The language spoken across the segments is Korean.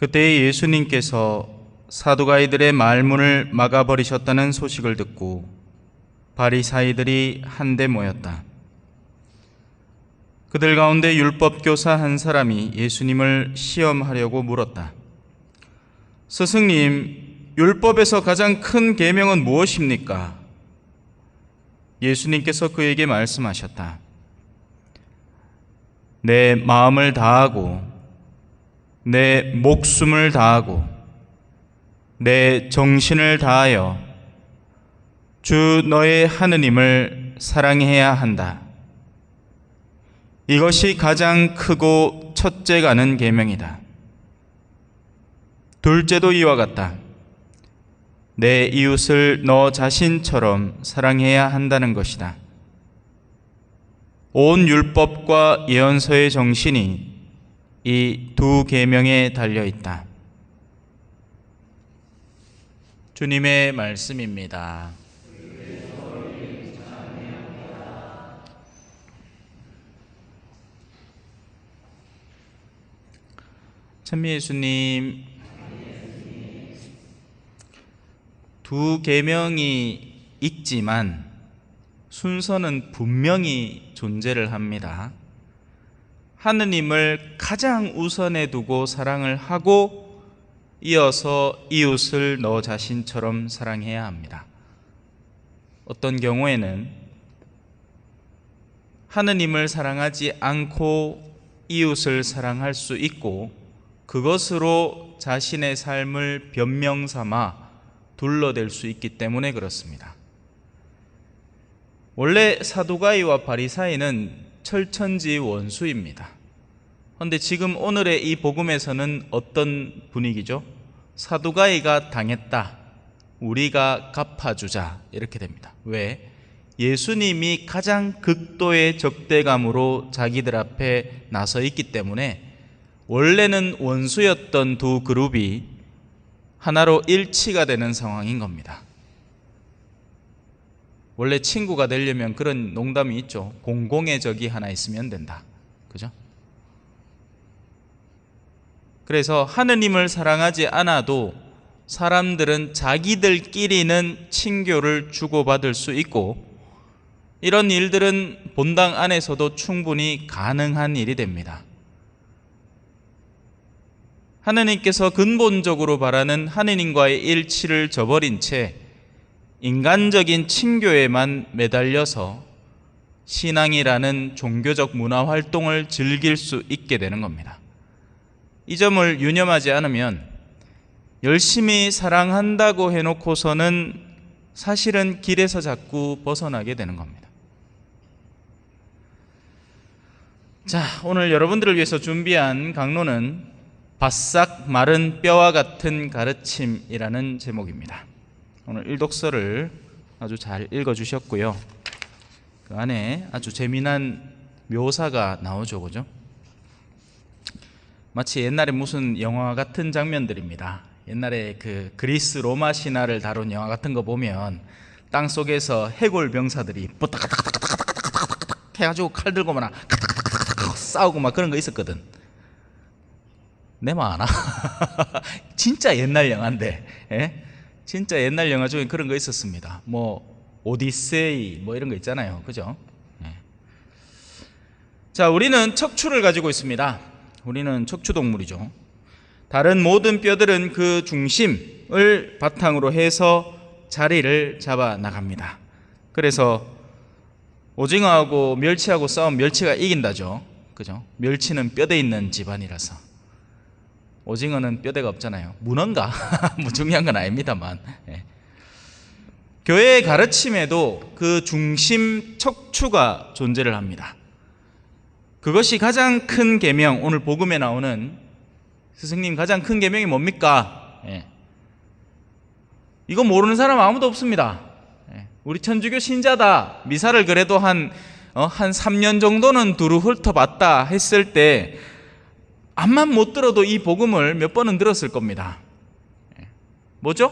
그때 예수님께서 사두가이들의 말문을 막아버리셨다는 소식을 듣고 바리사이들이 한데 모였다. 그들 가운데 율법교사 한 사람이 예수님을 시험하려고 물었다. 스승님, 율법에서 가장 큰 계명은 무엇입니까? 예수님께서 그에게 말씀하셨다. 내 마음을 다하고 내 목숨을 다하고 내 정신을 다하여 주 너의 하느님을 사랑해야 한다. 이것이 가장 크고 첫째가는 계명이다. 둘째도 이와 같다. 내 이웃을 너 자신처럼 사랑해야 한다는 것이다. 온 율법과 예언서의 정신이 이 두 계명에 달려 있다. 주님의 말씀입니다. 찬미 예수님, 두 계명이 있지만 순서는 분명히 존재를 합니다. 하느님을 가장 우선에 두고 사랑을 하고 이어서 이웃을 너 자신처럼 사랑해야 합니다. 어떤 경우에는 하느님을 사랑하지 않고 이웃을 사랑할 수 있고 그것으로 자신의 삶을 변명 삼아 둘러댈 수 있기 때문에 그렇습니다. 원래 사두가이와 바리사이는 철천지 원수입니다. 그런데 지금 오늘의 이 복음에서는 어떤 분위기죠? 사두가이가 당했다, 우리가 갚아주자, 이렇게 됩니다. 왜? 예수님이 가장 극도의 적대감으로 자기들 앞에 나서 있기 때문에 원래는 원수였던 두 그룹이 하나로 일치가 되는 상황인 겁니다. 원래 친구가 되려면 그런 농담이 있죠. 공공의 적이 하나 있으면 된다. 그죠? 그래서 하느님을 사랑하지 않아도 사람들은 자기들끼리는 친교를 주고받을 수 있고 이런 일들은 본당 안에서도 충분히 가능한 일이 됩니다. 하느님께서 근본적으로 바라는 하느님과의 일치를 저버린 채 인간적인 친교에만 매달려서 신앙이라는 종교적 문화 활동을 즐길 수 있게 되는 겁니다. 이 점을 유념하지 않으면 열심히 사랑한다고 해놓고서는 사실은 길에서 자꾸 벗어나게 되는 겁니다. 자, 오늘 여러분들을 위해서 준비한 강론은 바싹 마른 뼈와 같은 가르침이라는 제목입니다. 오늘 일독서를 아주 잘 읽어주셨고요. 그 안에 아주 재미난 묘사가 나오죠, 그죠? 마치 옛날에 무슨 영화 같은 장면들입니다. 옛날에 그 그리스 로마 신화를 다룬 영화 같은 거 보면 땅 속에서 해골 병사들이 뽀딱딱딱딱딱딱 해가지고 칼 들고 막 싸우고 막 그런 거 있었거든. 내 말 아나? 진짜 옛날 영화인데, 예? 진짜 옛날 영화 중에 그런 거 있었습니다. 뭐 오디세이 뭐 이런 거 있잖아요, 그죠? 예. 자, 우리는 척추를 가지고 있습니다. 우리는 척추동물이죠. 다른 모든 뼈들은 그 중심을 바탕으로 해서 자리를 잡아 나갑니다. 그래서 오징어하고 멸치하고 싸우면 멸치가 이긴다죠, 그죠? 멸치는 뼈대 있는 집안이라서. 오징어는 뼈대가 없잖아요. 문어인가? 뭐 중요한 건 아닙니다만. 예. 교회의 가르침에도 그 중심 척추가 존재를 합니다. 그것이 가장 큰 계명, 오늘 복음에 나오는 스승님 가장 큰 계명이 뭡니까? 예. 이거 모르는 사람 아무도 없습니다. 예. 우리 천주교 신자다, 미사를 그래도 한 3년 정도는 두루 훑어봤다 했을 때 암만 못 들어도 이 복음을 몇 번은 들었을 겁니다. 뭐죠?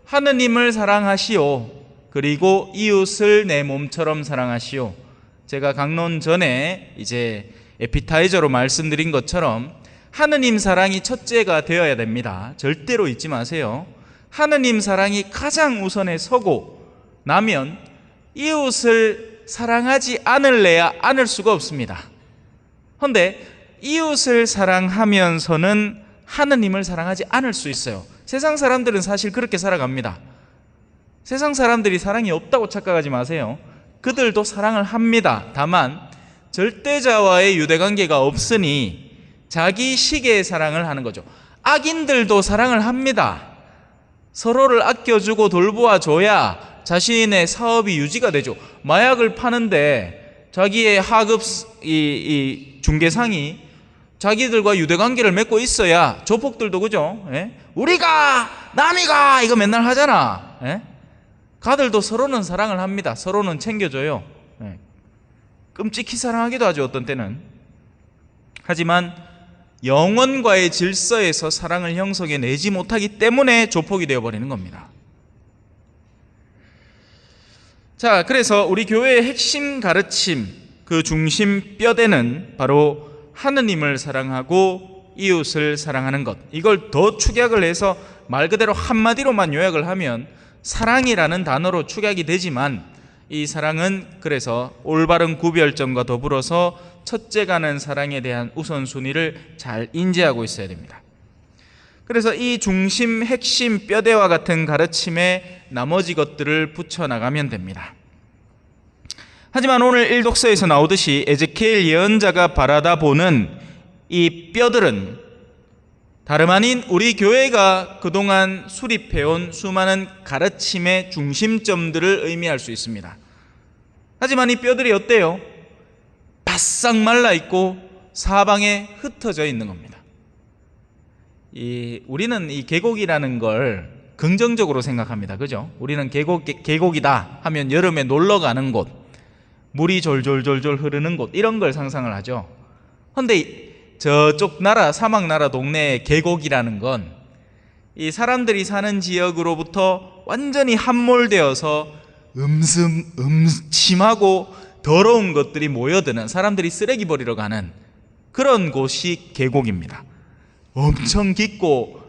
하느님을 사랑하시오. 그리고 이웃을 내 몸처럼 사랑하시오. 제가 강론 전에 이제 에피타이저로 말씀드린 것처럼 하느님 사랑이 첫째가 되어야 됩니다. 절대로 잊지 마세요. 하느님 사랑이 가장 우선에 서고 나면 이웃을 사랑하지 않을래야 않을 수가 없습니다. 그런데 이웃을 사랑하면서는 하느님을 사랑하지 않을 수 있어요. 세상 사람들은 사실 그렇게 살아갑니다. 세상 사람들이 사랑이 없다고 착각하지 마세요. 그들도 사랑을 합니다. 다만 절대자와의 유대관계가 없으니 자기 식의 사랑을 하는 거죠. 악인들도 사랑을 합니다. 서로를 아껴주고 돌보아줘야 자신의 사업이 유지가 되죠. 마약을 파는데 자기의 하급 중개상이 자기들과 유대관계를 맺고 있어야 조폭들도 그죠? 예? 우리가 남이가 이거 맨날 하잖아. 예? 가들도 서로는 사랑을 합니다. 서로는 챙겨줘요. 예. 끔찍히 사랑하기도 하죠, 어떤 때는. 하지만 영혼과의 질서에서 사랑을 형성해내지 못하기 때문에 조폭이 되어버리는 겁니다. 자, 그래서 우리 교회의 핵심 가르침, 그 중심 뼈대는 바로 하느님을 사랑하고 이웃을 사랑하는 것. 이걸 더 축약을 해서 말 그대로 한마디로만 요약을 하면 사랑이라는 단어로 축약이 되지만, 이 사랑은 그래서 올바른 구별점과 더불어서 첫째 가는 사랑에 대한 우선순위를 잘 인지하고 있어야 됩니다. 그래서 이 중심, 핵심, 뼈대와 같은 가르침에 나머지 것들을 붙여나가면 됩니다. 하지만 오늘 일독서에서 나오듯이 에제키엘 예언자가 바라다 보는 이 뼈들은 다름 아닌 우리 교회가 그동안 수립해온 수많은 가르침의 중심점들을 의미할 수 있습니다. 하지만 이 뼈들이 어때요? 바싹 말라있고 사방에 흩어져 있는 겁니다. 우리는 이 계곡이라는 걸 긍정적으로 생각합니다. 그죠? 우리는 계곡이다 하면 여름에 놀러 가는 곳, 물이 졸졸졸졸 흐르는 곳, 이런 걸 상상을 하죠. 그런데 저쪽 나라, 사막 나라 동네의 계곡이라는 건 이 사람들이 사는 지역으로부터 완전히 함몰되어서 음침하고 더러운 것들이 모여드는, 사람들이 쓰레기 버리러 가는 그런 곳이 계곡입니다. 엄청 깊고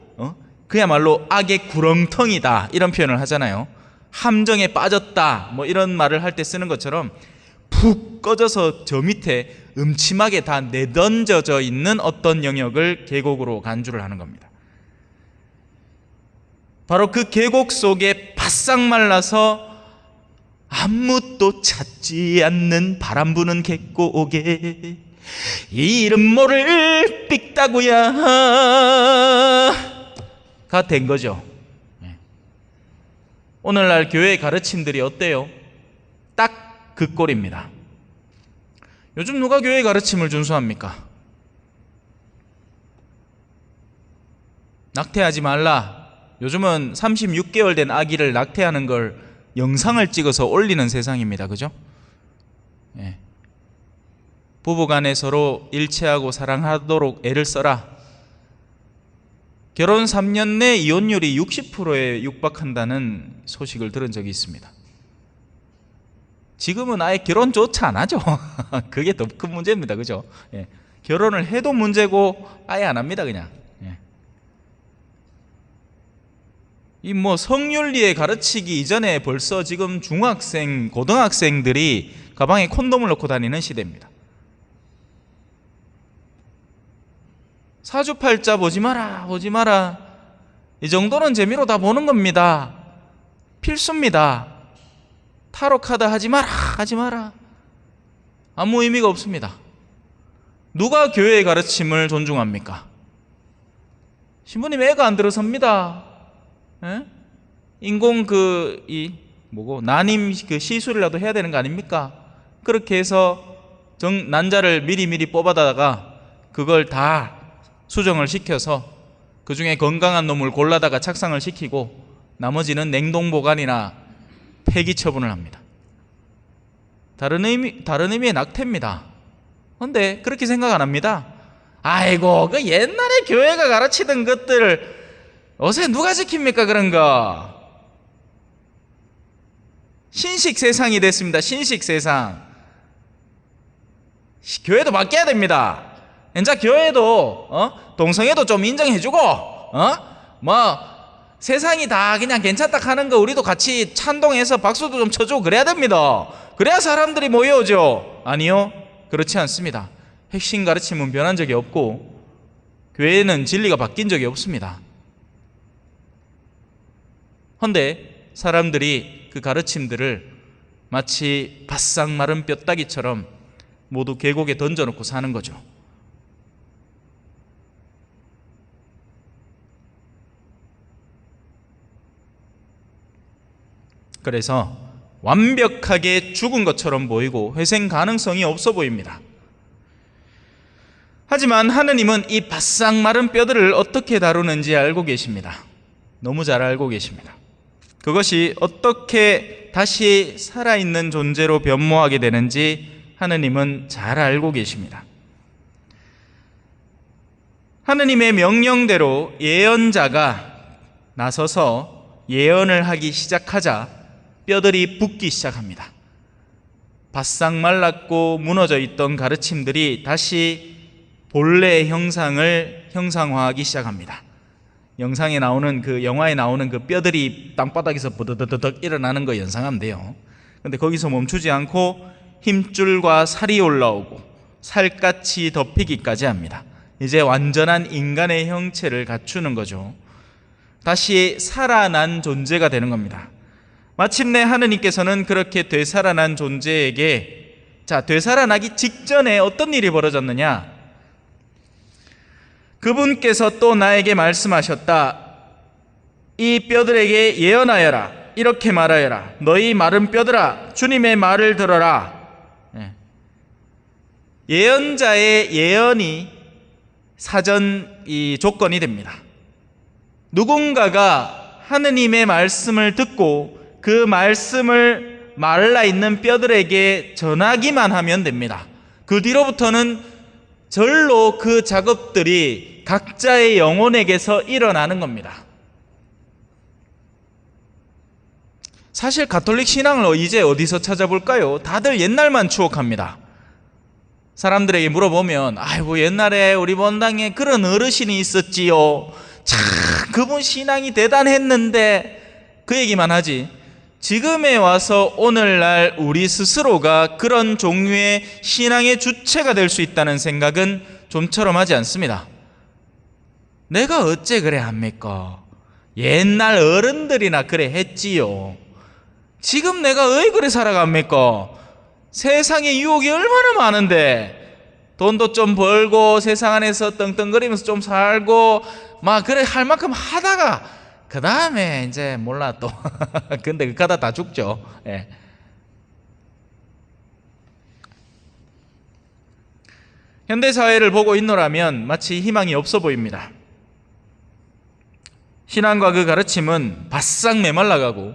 그야말로 악의 구렁텅이다, 이런 표현을 하잖아요. 함정에 빠졌다, 뭐 이런 말을 할 때 쓰는 것처럼 푹 꺼져서 저 밑에 음침하게 다 내던져져 있는 어떤 영역을 계곡으로 간주를 하는 겁니다. 바로 그 계곡 속에 바싹 말라서 아무도 찾지 않는 바람 부는 계곡에 이름 모를 삑다구야가 된 거죠. 오늘날 교회의 가르침들이 어때요? 딱 그 꼴입니다. 요즘 누가 교회의 가르침을 준수합니까? 낙태하지 말라. 요즘은 36개월 된 아기를 낙태하는 걸 영상을 찍어서 올리는 세상입니다. 그죠? 예. 부부간에 서로 일체하고 사랑하도록 애를 써라. 결혼 3년 내 이혼율이 60%에 육박한다는 소식을 들은 적이 있습니다. 지금은 아예 결혼조차 안 하죠. 그게 더 큰 문제입니다. 그죠? 예. 결혼을 해도 문제고 아예 안 합니다. 그냥. 예. 이 성윤리에 가르치기 이전에 벌써 지금 중학생, 고등학생들이 가방에 콘돔을 넣고 다니는 시대입니다. 사주팔자 보지 마라, 보지 마라. 이 정도는 재미로 다 보는 겁니다. 필수입니다. 타로 카드 하지 마라, 하지 마라. 아무 의미가 없습니다. 누가 교회의 가르침을 존중합니까? 신부님 애가 안 들어섭니다. 에? 인공 난임 시술이라도 해야 되는 거 아닙니까? 그렇게 해서 난자를 미리 뽑아다가 그걸 다 수정을 시켜서 그 중에 건강한 놈을 골라다가 착상을 시키고 나머지는 냉동 보관이나 폐기 처분을 합니다. 다른 의미의 낙태입니다. 그런데 그렇게 생각 안 합니다. 아이고, 그 옛날에 교회가 가르치던 것들을 요새 누가 지킵니까, 그런 거? 신식 세상이 됐습니다. 신식 세상. 교회도 바뀌어야 됩니다. 이제 교회도 동성애도 좀 인정해주고 뭐 세상이 다 그냥 괜찮다 하는 거 우리도 같이 찬동해서 박수도 좀 쳐주고 그래야 됩니다. 그래야 사람들이 모여오죠. 아니요, 그렇지 않습니다. 핵심 가르침은 변한 적이 없고 교회는 진리가 바뀐 적이 없습니다. 그런데 사람들이 그 가르침들을 마치 바싹 마른 뼈다귀처럼 모두 계곡에 던져놓고 사는 거죠. 그래서 완벽하게 죽은 것처럼 보이고 회생 가능성이 없어 보입니다. 하지만 하느님은 이 바싹 마른 뼈들을 어떻게 다루는지 알고 계십니다. 너무 잘 알고 계십니다. 그것이 어떻게 다시 살아있는 존재로 변모하게 되는지 하느님은 잘 알고 계십니다. 하느님의 명령대로 예언자가 나서서 예언을 하기 시작하자 뼈들이 붓기 시작합니다. 바싹 말랐고 무너져 있던 가르침들이 다시 본래의 형상을 형상화하기 시작합니다. 영상에 나오는 영화에 나오는 뼈들이 땅바닥에서 버드드드득 일어나는 거 연상하면 돼요. 근데 거기서 멈추지 않고 힘줄과 살이 올라오고 살갗이 덮이기까지 합니다. 이제 완전한 인간의 형체를 갖추는 거죠. 다시 살아난 존재가 되는 겁니다. 마침내 하느님께서는 그렇게 되살아난 존재에게 되살아나기 직전에 어떤 일이 벌어졌느냐? 그분께서 또 나에게 말씀하셨다. 이 뼈들에게 예언하여라. 이렇게 말하여라. 너희 마른 뼈들아, 주님의 말을 들어라. 예언자의 예언이 사전 조건이 됩니다. 누군가가 하느님의 말씀을 듣고 그 말씀을 말라 있는 뼈들에게 전하기만 하면 됩니다. 그 뒤로부터는 절로 그 작업들이 각자의 영혼에게서 일어나는 겁니다. 사실 가톨릭 신앙을 이제 어디서 찾아볼까요? 다들 옛날만 추억합니다. 사람들에게 물어보면 아이고 옛날에 우리 본당에 그런 어르신이 있었지요. 참 그분 신앙이 대단했는데 그 얘기만 하지, 지금에 와서 오늘날 우리 스스로가 그런 종류의 신앙의 주체가 될 수 있다는 생각은 좀처럼 하지 않습니다. 내가 어째 그래 합니까? 옛날 어른들이나 그래 했지요. 지금 내가 왜 그래 살아갑니까? 세상에 유혹이 얼마나 많은데 돈도 좀 벌고 세상 안에서 떵떵거리면서 좀 살고 막 그래 할 만큼 하다가 그 다음에 이제 몰라 또 근데 그가다 다 죽죠. 예. 현대사회를 보고 있노라면 마치 희망이 없어 보입니다. 신앙과 그 가르침은 바싹 메말라가고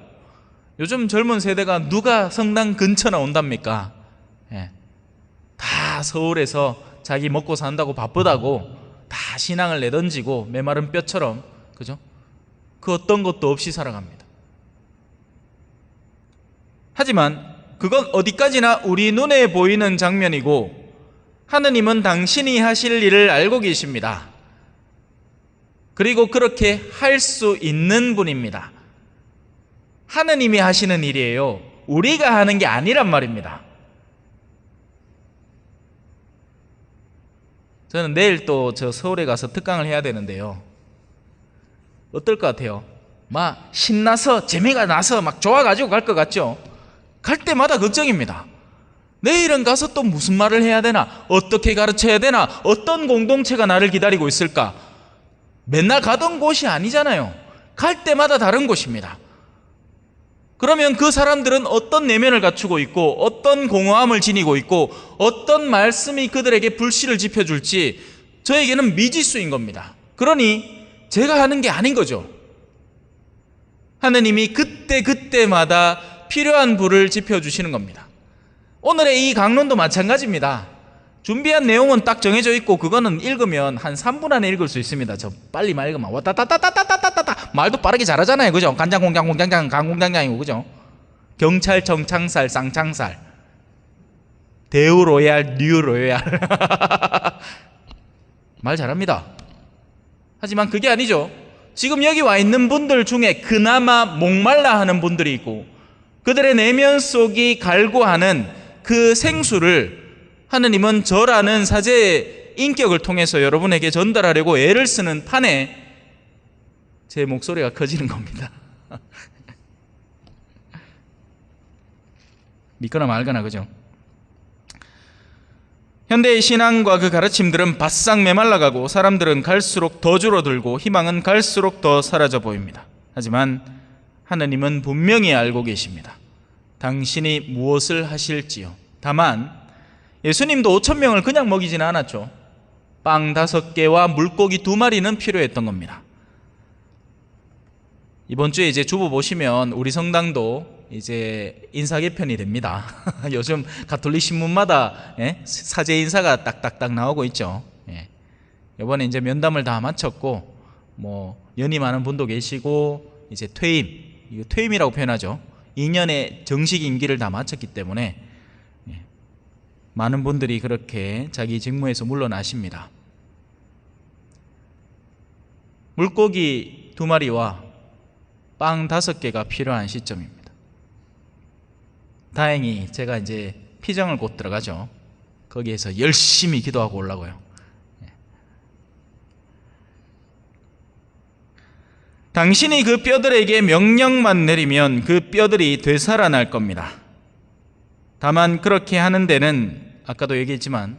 요즘 젊은 세대가 누가 성당 근처나 온답니까? 예. 다 서울에서 자기 먹고 산다고 바쁘다고 다 신앙을 내던지고 메마른 뼈처럼, 그죠? 그 어떤 것도 없이 살아갑니다. 하지만 그건 어디까지나 우리 눈에 보이는 장면이고 하느님은 당신이 하실 일을 알고 계십니다. 그리고 그렇게 할 수 있는 분입니다. 하느님이 하시는 일이에요. 우리가 하는 게 아니란 말입니다. 저는 내일 또 서울에 가서 특강을 해야 되는데요. 어떨 것 같아요? 막 신나서 재미가 나서 막 좋아가지고 갈 것 같죠? 갈 때마다 걱정입니다. 내일은 가서 또 무슨 말을 해야 되나? 어떻게 가르쳐야 되나? 어떤 공동체가 나를 기다리고 있을까? 맨날 가던 곳이 아니잖아요. 갈 때마다 다른 곳입니다. 그러면 그 사람들은 어떤 내면을 갖추고 있고 어떤 공허함을 지니고 있고 어떤 말씀이 그들에게 불씨를 지펴줄지 저에게는 미지수인 겁니다. 그러니 제가 하는 게 아닌 거죠. 하느님이 그때마다 필요한 불을 지펴주시는 겁니다. 오늘의 이 강론도 마찬가지입니다. 준비한 내용은 딱 정해져 있고 그거는 읽으면 한 3분 안에 읽을 수 있습니다. 저 빨리 읽으면 왔다따따따따따따따 말도 빠르게 잘하잖아요. 그죠? 간장공장 공장장 강공장장이고, 그죠? 경찰청 창살 쌍창살 대우 로얄 뉴 로얄 말 잘합니다. 하지만 그게 아니죠. 지금 여기 와 있는 분들 중에 그나마 목말라 하는 분들이 있고 그들의 내면 속이 갈구하는 그 생수를 하느님은 저라는 사제의 인격을 통해서 여러분에게 전달하려고 애를 쓰는 판에 제 목소리가 커지는 겁니다. 믿거나 말거나, 그죠? 현대의 신앙과 그 가르침들은 바싹 메말라가고 사람들은 갈수록 더 줄어들고 희망은 갈수록 더 사라져 보입니다. 하지만 하느님은 분명히 알고 계십니다. 당신이 무엇을 하실지요. 다만 예수님도 5,000명을 그냥 먹이지는 않았죠. 빵 5개와 물고기 2마리는 필요했던 겁니다. 이번 주에 이제 주보 보시면 우리 성당도 이제 인사 개편이 됩니다. 요즘 가톨릭 신문마다 사제 인사가 딱딱딱 나오고 있죠. 이번에 이제 면담을 다 마쳤고 뭐 연임하는 분도 계시고 이제 퇴임, 이거 퇴임이라고 표현하죠. 2년의 정식 임기를 다 마쳤기 때문에 많은 분들이 그렇게 자기 직무에서 물러나십니다. 물고기 2마리와 빵 5개가 필요한 시점입니다. 다행히 제가 이제 피정을 곧 들어가죠. 거기에서 열심히 기도하고 올라고요. 당신이 그 뼈들에게 명령만 내리면 그 뼈들이 되살아날 겁니다. 다만 그렇게 하는 데는 아까도 얘기했지만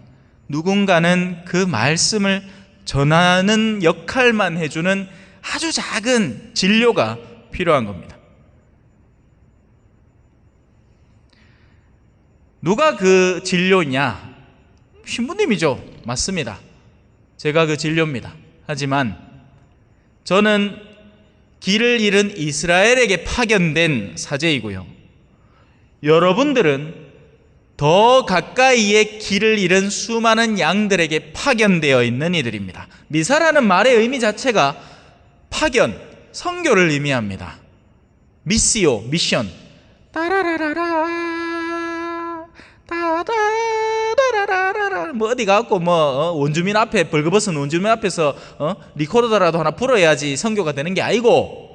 누군가는 그 말씀을 전하는 역할만 해주는 아주 작은 진료가 필요한 겁니다. 누가 그 진료냐? 신부님이죠. 맞습니다. 제가 그 진료입니다. 하지만 저는 길을 잃은 이스라엘에게 파견된 사제이고요. 여러분들은 더 가까이에 길을 잃은 수많은 양들에게 파견되어 있는 이들입니다. 미사라는 말의 의미 자체가 파견, 선교를 의미합니다. 미시오, 미션. 따라라라라, 따다라라라라. 뭐 어디 가고 원주민 앞에 벌거벗은 원주민 앞에서 리코더라도 하나 불어야지 선교가 되는 게 아니고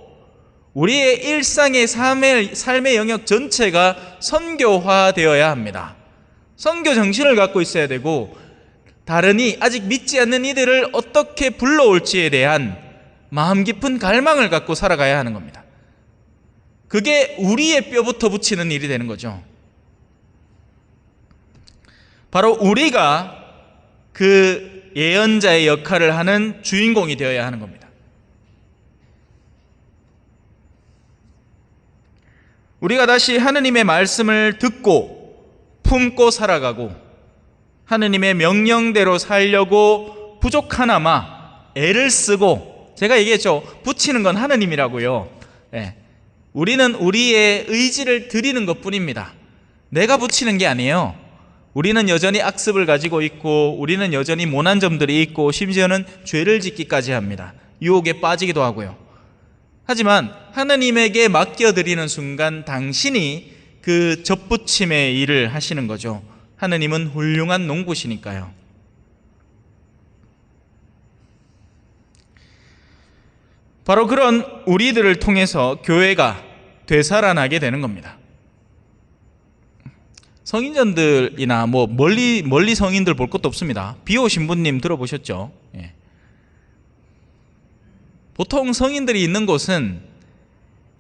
우리의 일상의 삶의 영역 전체가 선교화되어야 합니다. 선교 정신을 갖고 있어야 되고 다른 아직 믿지 않는 이들을 어떻게 불러올지에 대한 마음 깊은 갈망을 갖고 살아가야 하는 겁니다. 그게 우리의 뼈부터 붙이는 일이 되는 거죠. 바로 우리가 그 예언자의 역할을 하는 주인공이 되어야 하는 겁니다. 우리가 다시 하느님의 말씀을 듣고 품고 살아가고 하느님의 명령대로 살려고 부족하나마 애를 쓰고, 제가 얘기했죠. 붙이는 건 하느님이라고요. 우리는 우리의 의지를 드리는 것뿐입니다. 내가 붙이는 게 아니에요. 우리는 여전히 악습을 가지고 있고 우리는 여전히 모난 점들이 있고 심지어는 죄를 짓기까지 합니다. 유혹에 빠지기도 하고요. 하지만 하느님에게 맡겨드리는 순간 당신이 그 접붙임의 일을 하시는 거죠. 하느님은 훌륭한 농부시니까요. 바로 그런 우리들을 통해서 교회가 되살아나게 되는 겁니다. 성인전들이나 뭐 멀리 성인들 볼 것도 없습니다. 비오 신부님 들어보셨죠? 보통 성인들이 있는 곳은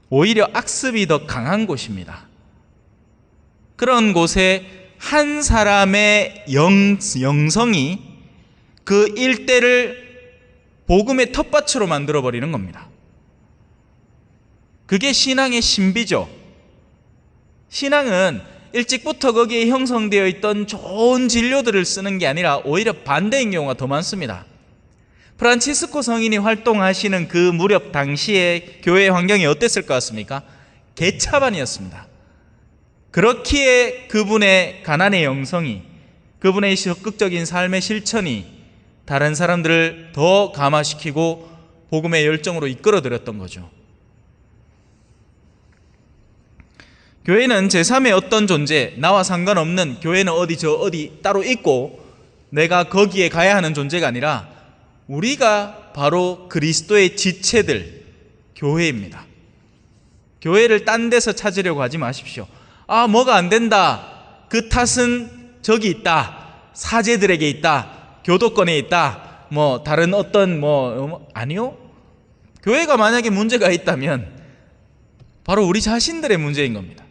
오히려 악습이 더 강한 곳입니다. 그런 곳에 한 사람의 영성이 그 일대를 복음의 텃밭으로 만들어버리는 겁니다. 그게 신앙의 신비죠. 신앙은 일찍부터 거기에 형성되어 있던 좋은 진료들을 쓰는 게 아니라 오히려 반대인 경우가 더 많습니다. 프란치스코 성인이 활동하시는 그 무렵 당시에 교회의 환경이 어땠을 것 같습니까? 개차반이었습니다. 그렇기에 그분의 가난의 영성이, 그분의 적극적인 삶의 실천이 다른 사람들을 더 감화시키고 복음의 열정으로 이끌어들였던 거죠. 교회는 제3의 어떤 존재, 나와 상관없는, 교회는 어디 따로 있고 내가 거기에 가야 하는 존재가 아니라 우리가 바로 그리스도의 지체들, 교회입니다. 교회를 딴 데서 찾으려고 하지 마십시오. 아, 뭐가 안 된다. 그 탓은 저기 있다. 사제들에게 있다. 교도권에 있다. 뭐 다른 어떤 아니요. 교회가 만약에 문제가 있다면 바로 우리 자신들의 문제인 겁니다.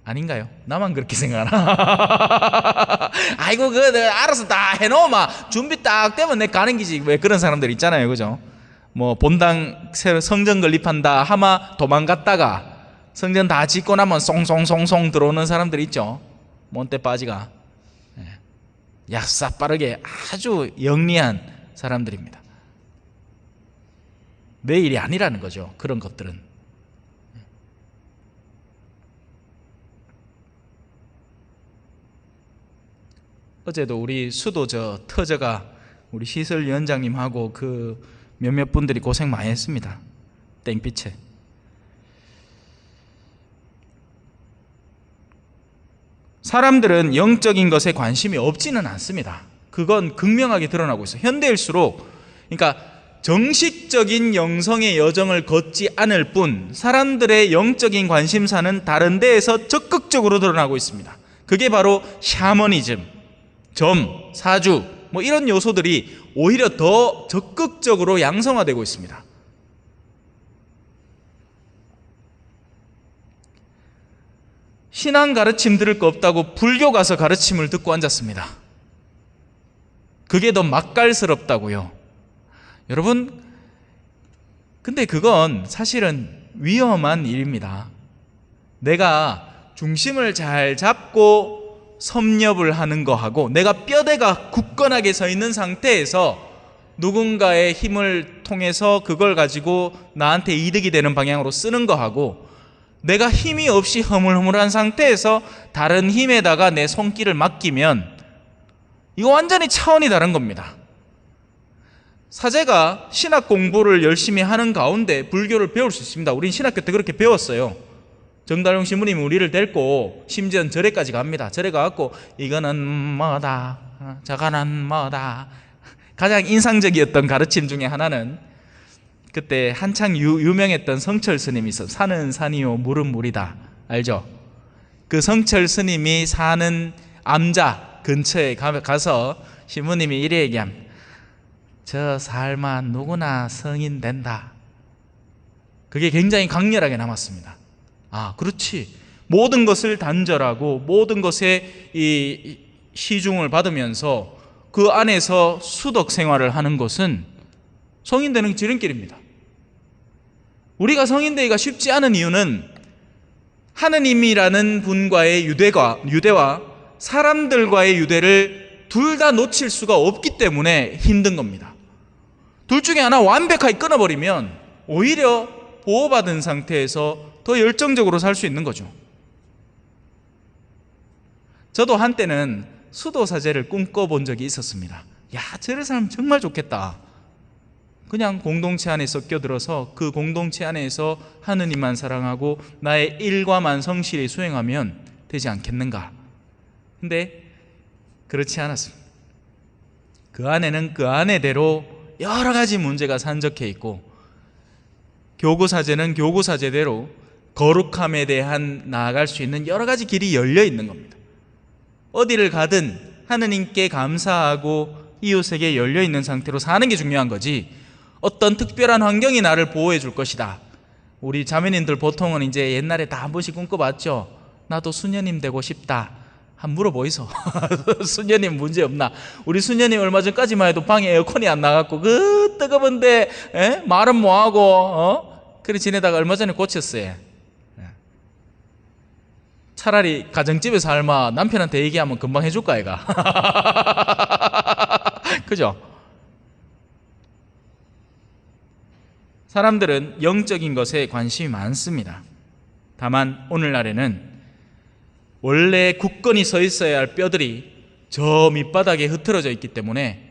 아닌가요? 나만 그렇게 생각하나? 아이고, 내가 알아서 다 해놓으면 준비 딱 되면 내 가는 기지. 왜 그런 사람들 있잖아요. 그죠? 뭐, 본당 새로 성전 건립한다 하마 도망갔다가 성전 다 짓고 나면 송송송송 들어오는 사람들 있죠? 몬테 빠지가. 약사 빠르게 아주 영리한 사람들입니다. 내 일이 아니라는 거죠. 그런 것들은. 어제도 우리 수도 터저가 우리 시설위원장님하고 그 몇몇 분들이 고생 많이 했습니다. 땡빛에. 사람들은 영적인 것에 관심이 없지는 않습니다. 그건 극명하게 드러나고 있어요. 현대일수록, 그러니까 정식적인 영성의 여정을 걷지 않을 뿐 사람들의 영적인 관심사는 다른 데에서 적극적으로 드러나고 있습니다. 그게 바로 샤머니즘, 점, 사주 뭐 이런 요소들이 오히려 더 적극적으로 양성화되고 있습니다. 신앙 가르침 들을 거 없다고 불교 가서 가르침을 듣고 앉았습니다. 그게 더 맛깔스럽다고요. 여러분, 근데 그건 사실은 위험한 일입니다. 내가 중심을 잘 잡고 섭렵을 하는 거하고 내가 뼈대가 굳건하게 서 있는 상태에서 누군가의 힘을 통해서 그걸 가지고 나한테 이득이 되는 방향으로 쓰는 거하고 내가 힘이 없이 허물허물한 상태에서 다른 힘에다가 내 손길을 맡기면 이거 완전히 차원이 다른 겁니다. 사제가 신학 공부를 열심히 하는 가운데 불교를 배울 수 있습니다. 우린 신학교 때 그렇게 배웠어요. 정달용 신부님이 우리를 데리고 심지어는 절에까지 갑니다. 절에 가갖고 이거는 뭐다, 저거는 뭐다. 가장 인상적이었던 가르침 중에 하나는 그때 한창 유명했던 성철 스님이 있어. 산은 산이요 물은 물이다. 알죠? 그 성철 스님이 사는 암자 근처에 가서 신부님이 이래 얘기합니다. 저 삶아 누구나 성인 된다. 그게 굉장히 강렬하게 남았습니다. 아, 그렇지. 모든 것을 단절하고 모든 것에 이 시중을 받으면서 그 안에서 수덕 생활을 하는 것은 성인 되는 지름길입니다. 우리가 성인 되기가 쉽지 않은 이유는 하느님이라는 분과의 유대와 사람들과의 유대를 둘 다 놓칠 수가 없기 때문에 힘든 겁니다. 둘 중에 하나 완벽하게 끊어버리면 오히려 보호받은 상태에서 더 열정적으로 살 수 있는 거죠. 저도 한때는 수도사제를 꿈꿔본 적이 있었습니다. 야, 저런 사람 정말 좋겠다. 그냥 공동체 안에 섞여들어서 그 공동체 안에서 하느님만 사랑하고 나의 일과만 성실히 수행하면 되지 않겠는가. 근데 그렇지 않았습니다. 그 안에는 그 안에대로 여러 가지 문제가 산적해 있고 교구사제는 교구사제대로 거룩함에 대한 나아갈 수 있는 여러 가지 길이 열려 있는 겁니다. 어디를 가든 하느님께 감사하고 이웃에게 열려 있는 상태로 사는 게 중요한 거지 어떤 특별한 환경이 나를 보호해 줄 것이다. 우리 자매님들 보통은 이제 옛날에 다 한 번씩 꿈꿔봤죠. 나도 수녀님 되고 싶다. 한번 물어보이소. 수녀님 문제 없나? 우리 수녀님 얼마 전까지만 해도 방에 에어컨이 안 나갔고 그 뜨거운데 말은 뭐하고 그래 지내다가 얼마 전에 고쳤어요. 차라리 가정집에서 할마 남편한테 얘기하면 금방 해줄까 아이가. 그죠? 사람들은 영적인 것에 관심이 많습니다. 다만 오늘날에는 원래 굳건히 서 있어야 할 뼈들이 저 밑바닥에 흐트러져 있기 때문에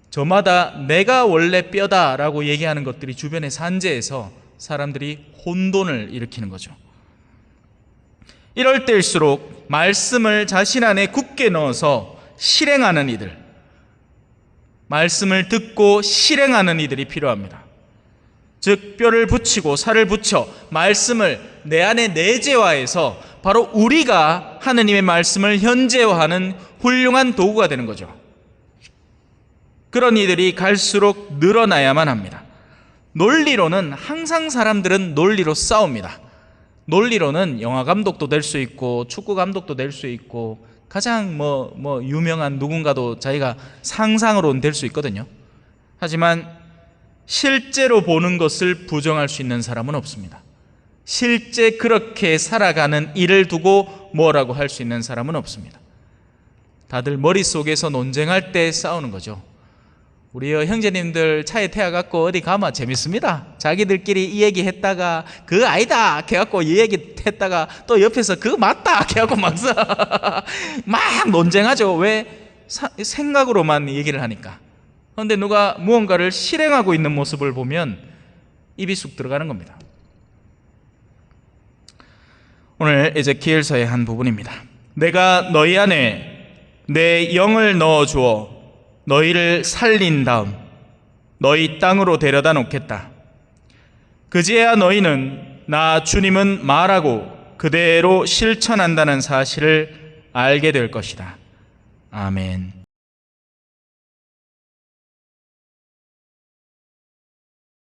저마다 내가 원래 뼈다라고 얘기하는 것들이 주변에 산재해서 사람들이 혼돈을 일으키는 거죠. 이럴 때일수록 말씀을 자신 안에 굳게 넣어서 실행하는 이들, 말씀을 듣고 실행하는 이들이 필요합니다. 즉 뼈를 붙이고 살을 붙여 말씀을 내 안에 내재화해서 바로 우리가 하느님의 말씀을 현재화하는 훌륭한 도구가 되는 거죠. 그런 이들이 갈수록 늘어나야만 합니다. 논리로는 항상 사람들은 논리로 싸웁니다. 논리로는 영화 감독도 될 수 있고 축구 감독도 될 수 있고 가장 유명한 누군가도 자기가 상상으로는 될 수 있거든요. 하지만 실제로 보는 것을 부정할 수 있는 사람은 없습니다. 실제 그렇게 살아가는 이를 두고 뭐라고 할 수 있는 사람은 없습니다. 다들 머릿속에서 논쟁할 때 싸우는 거죠. 우리 형제님들 차에 태워갖고 어디 가면 재밌습니다. 자기들끼리 이 얘기 했다가 그거 아니다 해갖고 이 얘기 했다가 또 옆에서 그거 맞다 해갖고 막 논쟁하죠. 왜? 생각으로만 얘기를 하니까. 그런데 누가 무언가를 실행하고 있는 모습을 보면 입이 쑥 들어가는 겁니다. 오늘 에제키엘서의 한 부분입니다. 내가 너희 안에 내 영을 넣어 주어 너희를 살린 다음 너희 땅으로 데려다 놓겠다. 그제야 너희는 나 주님은 말하고 그대로 실천한다는 사실을 알게 될 것이다. 아멘.